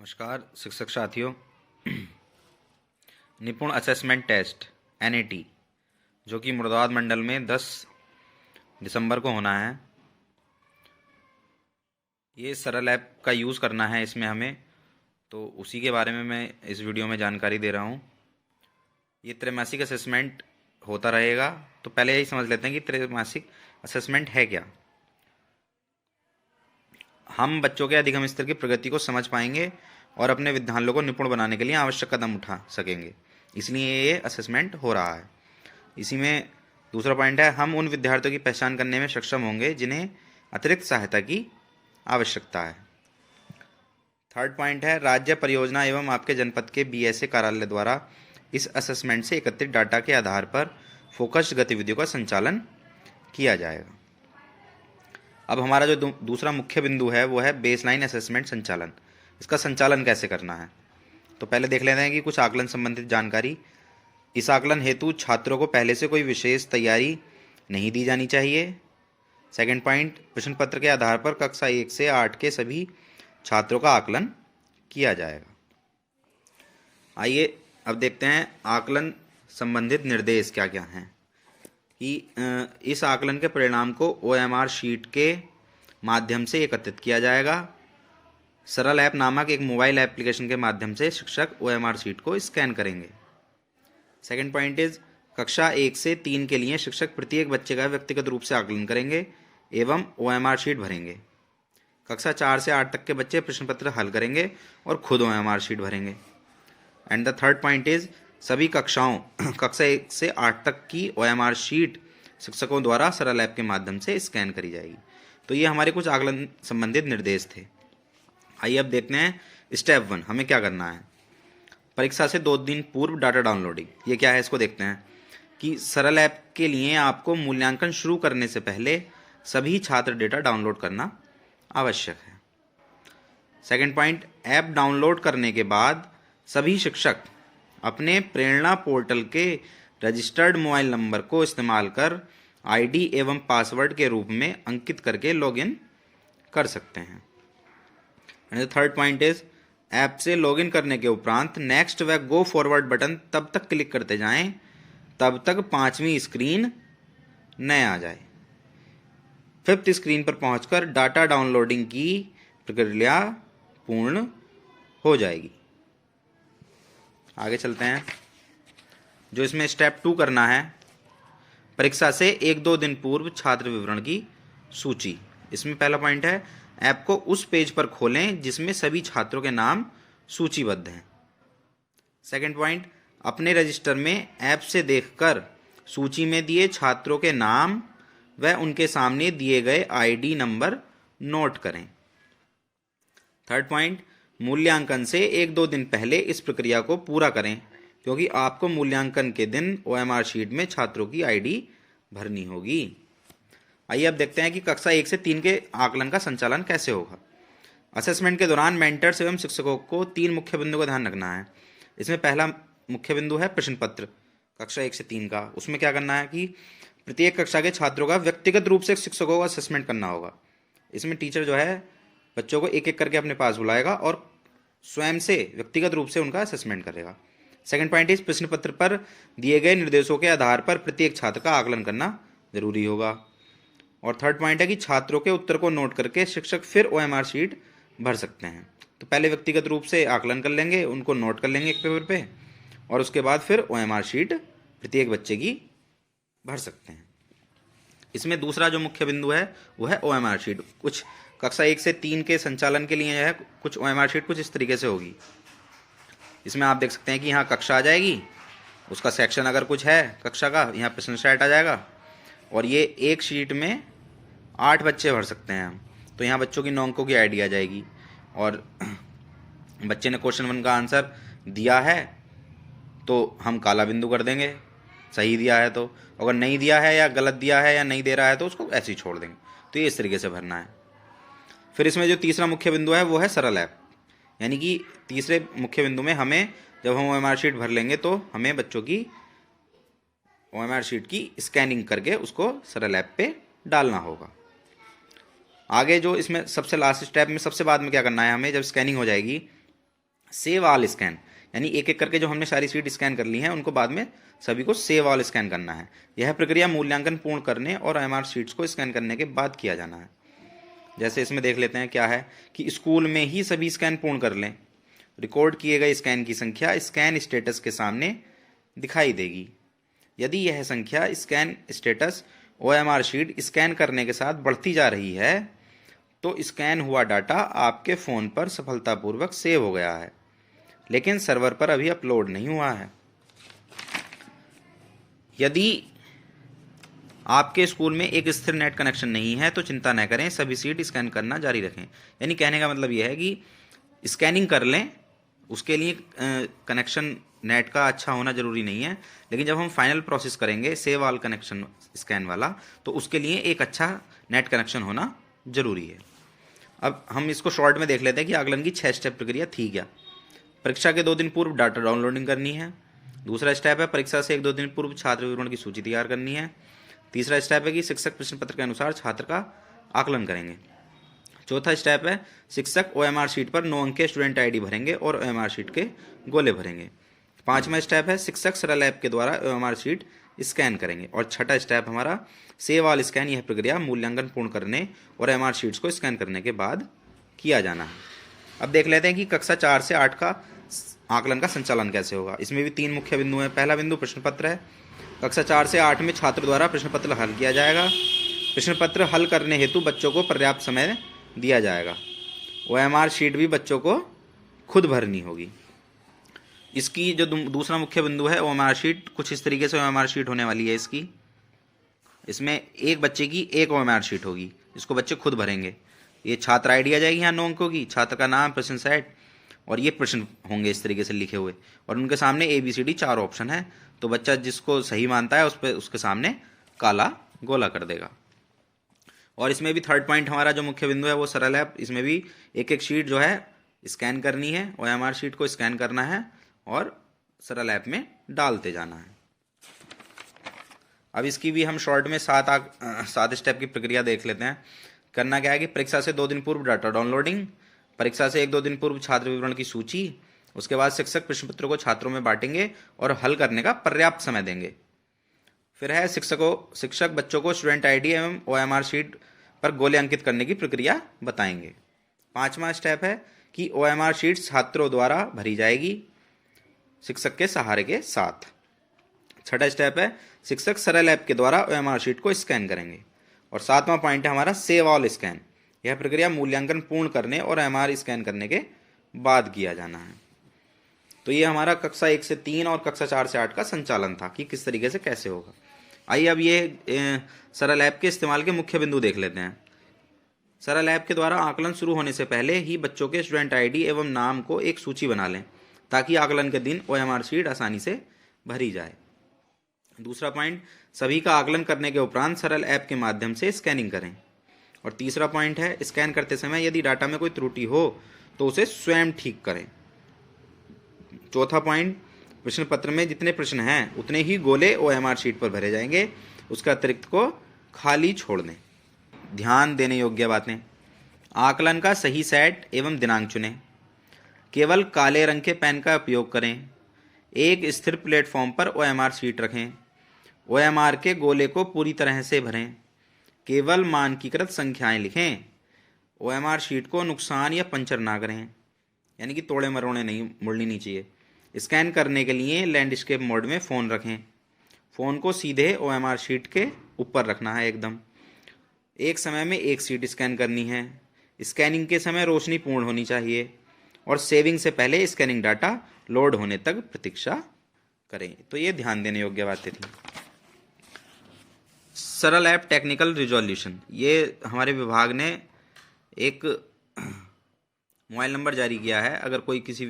नमस्कार शिक्षक साथियों। निपुण असेसमेंट टेस्ट NAT जो कि मुरादाबाद मंडल में 10 दिसंबर को होना है, ये सरल ऐप का यूज़ करना है इसमें हमें, तो उसी के बारे में मैं इस वीडियो में जानकारी दे रहा हूँ। ये त्रैमासिक असेसमेंट होता रहेगा। तो पहले यही समझ लेते हैं कि त्रैमासिक असेसमेंट है क्या। हम बच्चों के अधिगम स्तर की प्रगति को समझ पाएंगे और अपने विद्यालयों को निपुण बनाने के लिए आवश्यक कदम उठा सकेंगे, इसलिए ये असेसमेंट हो रहा है। इसी में दूसरा पॉइंट है, हम उन विद्यार्थियों की पहचान करने में सक्षम होंगे जिन्हें अतिरिक्त सहायता की आवश्यकता है। थर्ड पॉइंट है, राज्य परियोजना एवं आपके जनपद के BSA कार्यालय द्वारा इस असेसमेंट से एकत्रित डाटा के आधार पर फोकस्ड गतिविधियों का संचालन किया जाएगा। अब हमारा जो दूसरा मुख्य बिंदु है वो है बेसलाइन असेसमेंट संचालन। इसका संचालन कैसे करना है, तो पहले देख लेते हैं कि कुछ आकलन संबंधित जानकारी। इस आकलन हेतु छात्रों को पहले से कोई विशेष तैयारी नहीं दी जानी चाहिए। सेकंड पॉइंट, प्रश्न पत्र के आधार पर कक्षा 1 से 8 के सभी छात्रों का आकलन किया जाएगा। आइए अब देखते हैं आकलन संबंधित निर्देश क्या क्या हैं। कि इस आकलन के परिणाम को OMR शीट के माध्यम से एकत्रित किया जाएगा। सरल ऐप नामक एक मोबाइल एप्लीकेशन के माध्यम से शिक्षक OMR शीट को स्कैन करेंगे। सेकंड पॉइंट इज, कक्षा 1 से 3 के लिए शिक्षक प्रत्येक बच्चे का व्यक्तिगत रूप से आकलन करेंगे एवं OMR शीट भरेंगे। कक्षा 4 से 8 तक के बच्चे प्रश्न पत्र हल करेंगे और खुद OMR शीट भरेंगे। And the third point is, सभी कक्षाओं कक्षा 1 से 8 तक की OMR शीट शिक्षकों द्वारा सरल ऐप के माध्यम से स्कैन करी जाएगी। तो ये हमारे कुछ आकलन संबंधित निर्देश थे। आइए अब देखते हैं स्टेप 1 हमें क्या करना है। परीक्षा से 2 दिन पूर्व डाटा डाउनलोडिंग, ये क्या है इसको देखते हैं। कि सरल ऐप के लिए आपको मूल्यांकन शुरू करने से पहले सभी छात्र डेटा डाउनलोड करना आवश्यक है। सेकेंड पॉइंट, ऐप डाउनलोड करने के बाद सभी शिक्षक अपने प्रेरणा पोर्टल के रजिस्टर्ड मोबाइल नंबर को इस्तेमाल कर ID एवं पासवर्ड के रूप में अंकित करके लॉगिन कर सकते हैं। And the third point is, app से लॉगिन करने के उपरांत नेक्स्ट व गो फॉरवर्ड बटन तब तक क्लिक करते जाएं तब तक 5वीं स्क्रीन न आ जाए। 5th स्क्रीन पर पहुंचकर डाटा डाउनलोडिंग की प्रक्रिया पूर्ण हो जाएगी। आगे चलते हैं। जो इसमें स्टेप 2 करना है, परीक्षा से 1-2 दिन पूर्व छात्र विवरण की सूची। इसमें पहला पॉइंट है, ऐप को उस पेज पर खोलें जिसमें सभी छात्रों के नाम सूचीबद्ध हैं। सेकंड पॉइंट, अपने रजिस्टर में ऐप से देखकर सूची में दिए छात्रों के नाम व उनके सामने दिए गए ID नंबर नोट करें। थर्ड पॉइंट, मूल्यांकन से 1-2 दिन पहले इस प्रक्रिया को पूरा करें, क्योंकि आपको मूल्यांकन के दिन OMR शीट में छात्रों की ID भरनी होगी। आइए अब देखते हैं कि कक्षा 1 से 3 के आकलन का संचालन कैसे होगा। असेसमेंट के दौरान मेंटर्स एवं शिक्षकों को 3 मुख्य बिंदुओं का ध्यान रखना है। इसमें पहला मुख्य बिंदु है प्रश्न पत्र कक्षा 1 से 3 का। उसमें क्या करना है कि प्रत्येक कक्षा के छात्रों का व्यक्तिगत रूप से शिक्षकों का असेसमेंट करना होगा। इसमें टीचर जो है बच्चों को एक एक करके अपने पास बुलाएगा और स्वयं से व्यक्तिगत रूप से उनका असेसमेंट करेगा। सेकंड पॉइंट इस, प्रश्न पत्र पर दिए गए निर्देशों के आधार पर प्रत्येक छात्र का आकलन करना जरूरी होगा। और थर्ड पॉइंट है कि छात्रों के उत्तर को नोट करके शिक्षक फिर OMR शीट भर सकते हैं। तो पहले व्यक्तिगत रूप से आकलन कर लेंगे, उनको नोट कर लेंगे एक पेपर पे, और उसके बाद फिर OMR शीट प्रत्येक बच्चे की भर सकते हैं। इसमें दूसरा जो मुख्य बिंदु है वो है OMR शीट। कुछ कक्षा 1 से 3 के संचालन के लिए है कुछ OMR शीट कुछ इस तरीके से होगी। इसमें आप देख सकते हैं कि यहाँ कक्षा आ जाएगी, उसका सेक्शन अगर कुछ है कक्षा का, यहाँ प्रश्न सेट आ जाएगा, और ये एक शीट में 8 बच्चे भर सकते हैं हम। तो यहाँ बच्चों की 9 अंकों की ID आ जाएगी, और बच्चे ने क्वेश्चन 1 का आंसर दिया है तो हम काला बिंदु कर देंगे, सही दिया है तो। अगर नहीं दिया है या गलत दिया है या नहीं दे रहा है तो उसको ऐसे ही छोड़ देंगे। तो ये इस तरीके से भरना है। फिर इसमें जो तीसरा मुख्य बिंदु है वो है सरल ऐप, यानी कि तीसरे मुख्य बिंदु में हमें जब हम OMR शीट भर लेंगे तो हमें बच्चों की OMR शीट की स्कैनिंग करके उसको सरल ऐप पे डालना होगा। आगे जो इसमें सबसे लास्ट स्टेप में सबसे बाद में क्या करना है, हमें जब स्कैनिंग हो जाएगी सेव ऑल स्कैन, यानी एक एक करके जो हमने सारी सीट स्कैन कर ली हैं उनको बाद में सभी को सेव ऑल स्कैन करना है। यह प्रक्रिया मूल्यांकन पूर्ण करने और OMR शीट्स को स्कैन करने के बाद किया जाना है। जैसे इसमें देख लेते हैं क्या है कि स्कूल में ही सभी स्कैन पूर्ण कर लें। रिकॉर्ड किए गए स्कैन की संख्या स्कैन स्टेटस के सामने दिखाई देगी। यदि यह संख्या scan status OMR sheet scan करने के साथ बढ़ती जा रही है तो स्कैन हुआ डाटा आपके फ़ोन पर सफलतापूर्वक सेव हो गया है, लेकिन सर्वर पर अभी अपलोड नहीं हुआ है। यदि आपके स्कूल में एक स्थिर नेट कनेक्शन नहीं है तो चिंता न करें, सभी सीट स्कैन करना जारी रखें। यानी कहने का मतलब यह है कि स्कैनिंग कर लें, उसके लिए कनेक्शन नेट का अच्छा होना ज़रूरी नहीं है, लेकिन जब हम फाइनल प्रोसेस करेंगे सेव ऑल कनेक्शन स्कैन वाला तो उसके लिए एक अच्छा नेट कनेक्शन होना ज़रूरी है। अब हम इसको शॉर्ट में देख लेते हैं कि आकलन की 6 स्टेप प्रक्रिया थी क्या। परीक्षा के 2 दिन पूर्व डाटा डाउनलोडिंग करनी है। दूसरा स्टेप है परीक्षा से 1-2 दिन पूर्व छात्र विवरण की सूची तैयार करनी है। तीसरा स्टेप है कि शिक्षक प्रश्न पत्र के अनुसार छात्र का आकलन करेंगे। चौथा स्टेप है शिक्षक OMR शीट पर 9 अंक के स्टूडेंट ID भरेंगे और OMR शीट के गोले भरेंगे। पांचवा स्टेप है शिक्षक सरल ऐप के द्वारा OMR शीट स्कैन करेंगे। और छठा स्टेप हमारा सेव ऑल स्कैन, यह प्रक्रिया मूल्यांकन पूर्ण करने और OMR शीट्स को स्कैन करने के बाद किया जाना है। अब देख लेते हैं कि कक्षा 4 से 8 का आकलन का संचालन कैसे होगा। इसमें भी 3 मुख्य बिंदु हैं। पहला बिंदु प्रश्न पत्र है। कक्षा 4 से 8 में छात्र द्वारा प्रश्न पत्र हल किया जाएगा। प्रश्न पत्र हल करने हेतु बच्चों को पर्याप्त समय दिया जाएगा। OMR शीट भी बच्चों को खुद भरनी होगी। इसकी जो दूसरा मुख्य बिंदु है OMR शीट, कुछ इस तरीके से OMR शीट होने वाली है इसकी। इसमें एक बच्चे की एक OMR शीट होगी, इसको बच्चे खुद भरेंगे। ये छात्र ID आ जाएगी यहाँ 9 अंकों की, छात्र का नाम, प्रश्न सेट और ये प्रश्न होंगे इस तरीके से लिखे हुए, और उनके सामने ABCD 4 ऑप्शन है। तो बच्चा जिसको सही मानता है उस पर उसके सामने काला गोला कर देगा। और इसमें भी थर्ड पॉइंट हमारा जो मुख्य बिंदु है वो सरल ऐप। इसमें भी एक एक शीट जो है स्कैन करनी है, OMR शीट को स्कैन करना है और सरल ऐप में डालते जाना है। अब इसकी भी हम शॉर्ट में 7 स्टेप की प्रक्रिया देख लेते हैं। करना क्या है कि परीक्षा से 2 दिन पूर्व डाटा डाउनलोडिंग, परीक्षा से 1-2 दिन पूर्व छात्र विवरण की सूची, उसके बाद शिक्षक प्रश्न पत्र को छात्रों में बांटेंगे और हल करने का पर्याप्त समय देंगे। फिर है शिक्षक बच्चों को स्टूडेंट ID एवं OMR शीट पर गोले अंकित करने की प्रक्रिया बताएंगे। पांचवा स्टेप है कि OMR शीट छात्रों द्वारा भरी जाएगी शिक्षक के सहारे के साथ। छठा स्टेप है शिक्षक सरल ऐप के द्वारा OMR शीट को स्कैन करेंगे। और 7वां पॉइंट है हमारा सेव ऑल स्कैन। यह प्रक्रिया मूल्यांकन पूर्ण करने और OMR स्कैन करने के बाद किया जाना है। तो ये हमारा कक्षा 1 से 3 और कक्षा 4 से 8 का संचालन था कि किस तरीके से कैसे होगा। आइए अब ये सरल ऐप के इस्तेमाल के मुख्य बिंदु देख लेते हैं। सरल ऐप के द्वारा आकलन शुरू होने से पहले ही बच्चों के स्टूडेंट ID एवं नाम को एक सूची बना लें ताकि आकलन के दिन OMR शीट आसानी से भरी जाए। दूसरा पॉइंट, सभी का आकलन करने के उपरांत सरल ऐप के माध्यम से स्कैनिंग करें। और तीसरा पॉइंट है स्कैन करते समय यदि डाटा में कोई त्रुटि हो तो उसे स्वयं ठीक करें। चौथा पॉइंट, प्रश्न पत्र में जितने प्रश्न हैं उतने ही गोले OMR शीट पर भरे जाएंगे, उसका अतिरिक्त को खाली छोड़ दें। ध्यान देने योग्य बातें, आकलन का सही सेट एवं दिनांक चुनें। केवल काले रंग के पेन का उपयोग करें। एक स्थिर प्लेटफॉर्म पर OMR शीट रखें। OMR के गोले को पूरी तरह से भरें। केवल मानकीकृत संख्याएं लिखें। OMR शीट को नुकसान या पंचर ना करें, यानी कि तोड़े मरोड़े नहीं मुड़नी चाहिए। स्कैन करने के लिए लैंडस्केप मोड में फ़ोन रखें। फ़ोन को सीधे OMR शीट के ऊपर रखना है एकदम। एक समय में एक सीट स्कैन करनी है। स्कैनिंग के समय रोशनी पूर्ण होनी चाहिए और सेविंग से पहले स्कैनिंग डाटा लोड होने तक प्रतीक्षा करें। तो ये ध्यान देने योग्य बातें थी। सरल ऐप टेक्निकल रिजोल्यूशन, ये हमारे विभाग ने एक मोबाइल नंबर जारी किया है। अगर कोई किसी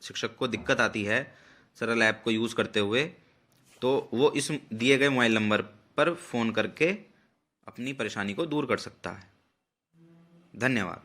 शिक्षक को दिक्कत आती है सरल ऐप को यूज़ करते हुए तो वो इस दिए गए मोबाइल नंबर पर फ़ोन करके अपनी परेशानी को दूर कर सकता है। धन्यवाद।